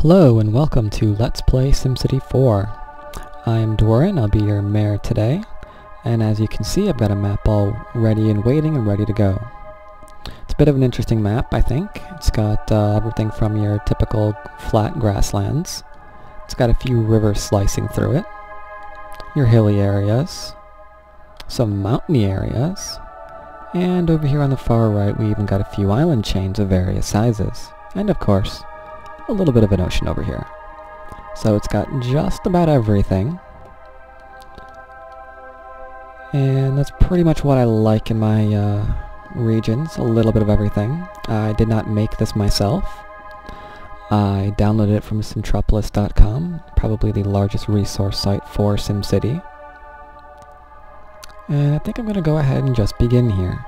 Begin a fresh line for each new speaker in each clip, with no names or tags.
Hello and welcome to Let's Play SimCity 4. I'm Dwyrin, I'll be your mayor today, and as you can see I've got a map all ready and waiting and ready to go. It's a bit of an interesting map, I think. It's got everything from your typical flat grasslands. It's got a few rivers slicing through it, your hilly areas, some mountainy areas, and over here on the far right we even got a few island chains of various sizes, and of course a little bit of an ocean over here. So it's got just about everything. And that's pretty much what I like in my regions, a little bit of everything. I did not make this myself. I downloaded it from simtropolis.com, probably the largest resource site for SimCity. And I think I'm going to go ahead and just begin here.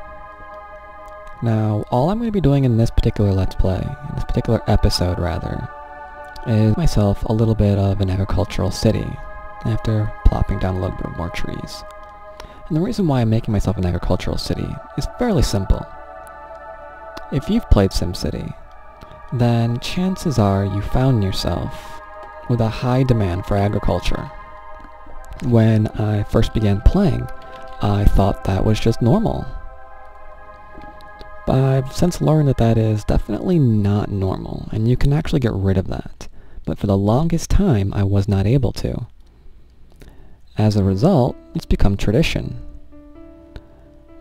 Now, all I'm going to be doing in this particular Let's Play, in this particular episode rather, is myself a little bit of an agricultural city, after plopping down a little bit of more trees. And the reason why I'm making myself an agricultural city is fairly simple. If you've played SimCity, then chances are you found yourself with a high demand for agriculture. When I first began playing, I thought that was just normal. But I've since learned that that is definitely not normal, and you can actually get rid of that. But for the longest time, I was not able to. As a result, it's become tradition.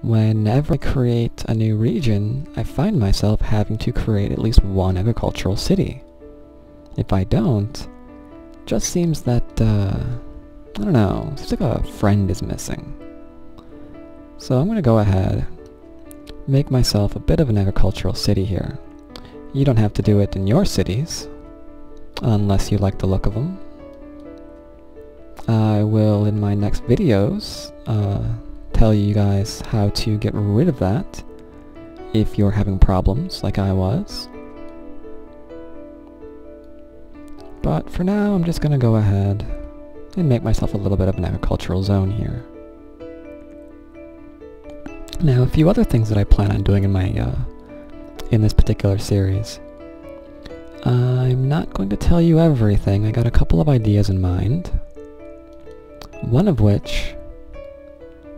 Whenever I create a new region, I find myself having to create at least one agricultural city. If I don't, it just seems that, I don't know, it seems like a friend is missing. So I'm going to go ahead, make myself a bit of an agricultural city here. You don't have to do it in your cities, unless you like the look of them. I will, in my next videos, tell you guys how to get rid of that if you're having problems like I was. But for now, I'm just going to go ahead and make myself a little bit of an agricultural zone here. Now, a few other things that I plan on doing in my, in this particular series. I'm not going to tell you everything. I got a couple of ideas in mind. One of which,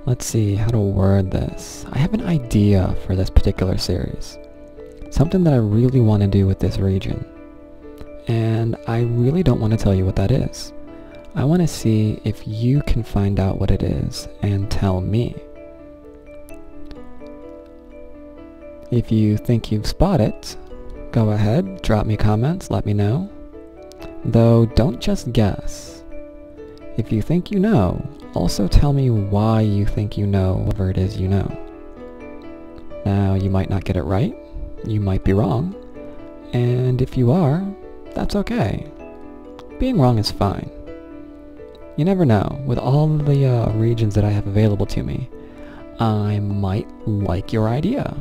let's see how to word this. I have an idea for this particular series. Something that I really want to do with this region. And I really don't want to tell you what that is. I want to see if you can find out what it is and tell me. If you think you've spotted it, go ahead, drop me comments, let me know. Though, don't just guess. If you think you know, also tell me why you think you know whatever it is you know. Now, you might not get it right, you might be wrong, and if you are, that's okay. Being wrong is fine. You never know, with all the regions that I have available to me, I might like your idea.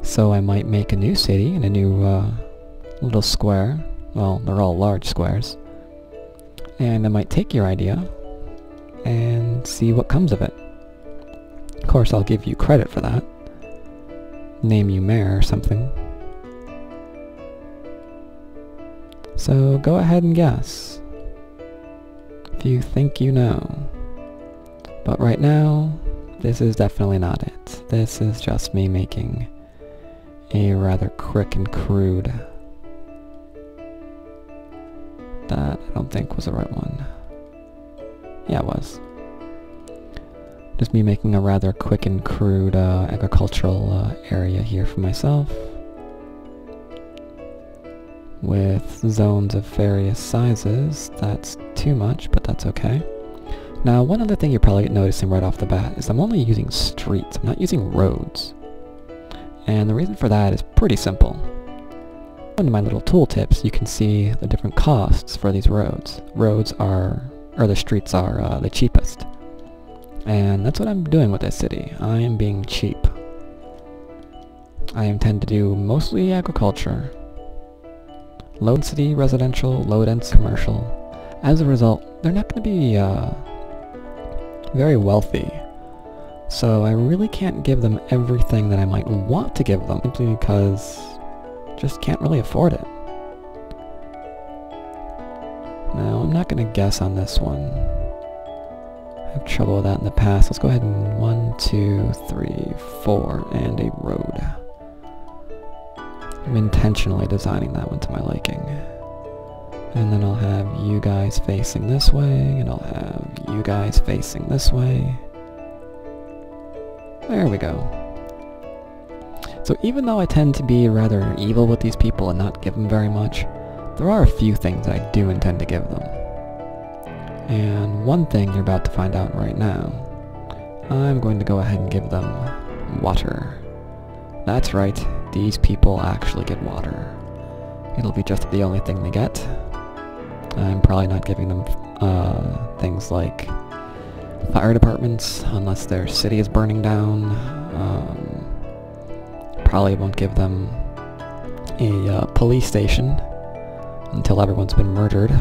So I might make a new city in a new little square. Well, they're all large squares. And I might take your idea and see what comes of it. Of course, I'll give you credit for that. Name you mayor or something. So go ahead and guess if you think you know. But right now, this is definitely not it. This is just me making a rather quick and crude. That I don't think was the right one. Yeah, it was. Just me making a rather quick and crude agricultural area here for myself, with zones of various sizes. That's too much, but that's okay. Now, one other thing you're probably noticing right off the bat is I'm only using streets. I'm not using roads. And the reason for that is pretty simple. In my little tooltips, you can see the different costs for these roads. The streets are the cheapest. And that's what I'm doing with this city. I am being cheap. I intend to do mostly agriculture. Low density residential, low density commercial. As a result, they're not going to be very wealthy. So I really can't give them everything that I might want to give them, simply because I just can't really afford it. Now, I'm not going to guess on this one. I have trouble with that in the past. Let's go ahead and 1, 2, 3, 4, and a road. I'm intentionally designing that one to my liking. And then I'll have you guys facing this way, and I'll have you guys facing this way. There we go. So even though I tend to be rather evil with these people and not give them very much, there are a few things I do intend to give them. And one thing you're about to find out right now, I'm going to go ahead and give them water. That's right, these people actually get water. It'll be just the only thing they get. I'm probably not giving them things like fire departments unless their city is burning down. Probably won't give them a police station until everyone's been murdered.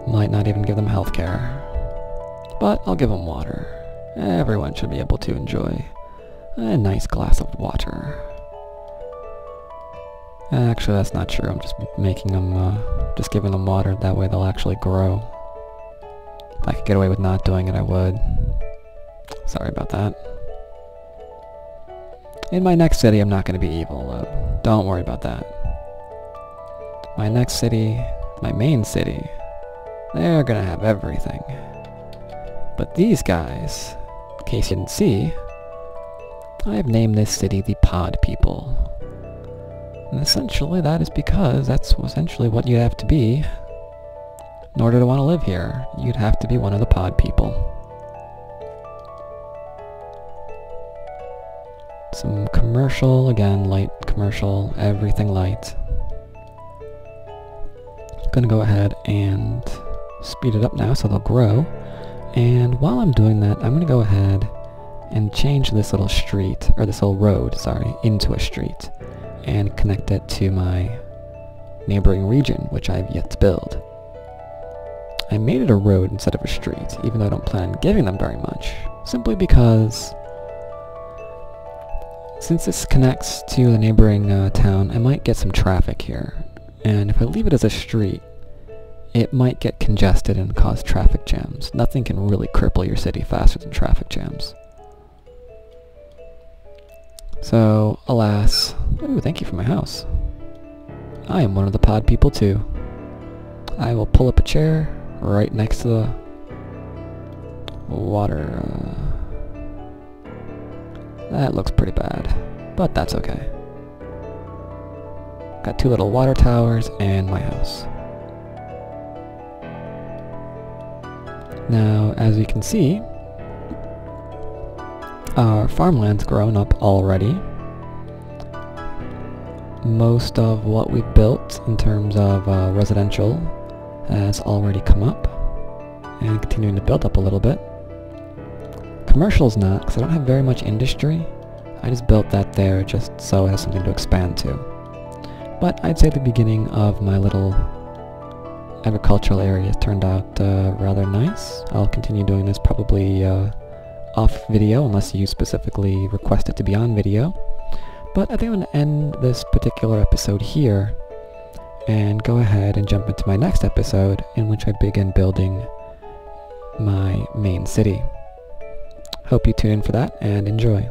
Might not even give them healthcare. But I'll give them water. Everyone should be able to enjoy a nice glass of water. Actually, that's not true. I'm just making them, just giving them water. That way they'll actually grow. If I could get away with not doing it, I would. Sorry about that. In my next city, I'm not going to be evil, though. Don't worry about that. My next city, my main city, they're going to have everything. But these guys, in case you didn't see, I have named this city the Pod People. And essentially that is because that's essentially what you have to be in order to want to live here. You'd have to be one of the Pod People. Some commercial, again, light commercial, everything light. Gonna go ahead and speed it up now so they'll grow. And while I'm doing that, I'm gonna go ahead and change this little street, or this little road, sorry, into a street, and connect it to my neighboring region, which I have yet to build. I made it a road instead of a street, even though I don't plan on giving them very much, simply because since this connects to the neighboring town, I might get some traffic here, and if I leave it as a street, it might get congested and cause traffic jams. Nothing can really cripple your city faster than traffic jams. So, alas, ooh, thank you for my house. I am one of the Pod People too. I will pull up a chair right next to the water. That looks pretty bad, but that's okay. Got 2 little water towers and my house. Now, as you can see, our farmland's grown up already. Most of what we've built in terms of residential has already come up and continuing to build up a little bit. Commercial's not, because I don't have very much industry. I just built that there just so it has something to expand to. But I'd say the beginning of my little agricultural area turned out rather nice. I'll continue doing this probably off video unless you specifically request it to be on video. But I think I'm going to end this particular episode here and go ahead and jump into my next episode in which I begin building my main city. Hope you tune in for that and enjoy.